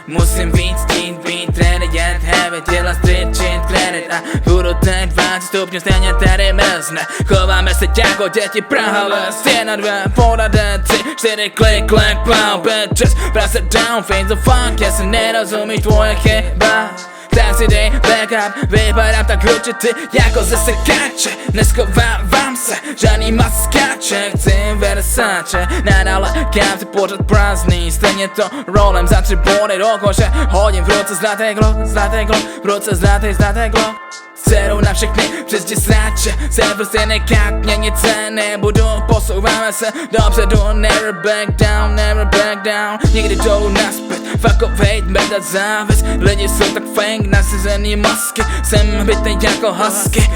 Musím víc chtít být ready, habit, dělat street shit credit a budu tak 20 stupňů, stejně tady mrzne. Chováme se jako děti, Praha les, 1, 2, poradé, 3, 4, klik, klik, plow, bitches, prase down, face the fuck, jestli nerozumíš tvoje chyba. Tak si dej backup, vypadám tak určitý jako ze sekáče. Neschovávám se, žádný maskáče, chci Versace. Nadále kam si pořád prázdný, stejně to rolem za 3 body do koše. Hodím v ruce zlatej glock, v ruce zlatej glock. Dceru na všechny přes sráče, se prostě nekak měnit se nebudu. Posouváme se dopředu, never back down. Nikdy dolů naspět, fuck off hate, mrdat závis. Lidi jsou tak fake, nasazený masky, jsem bytej jako husky.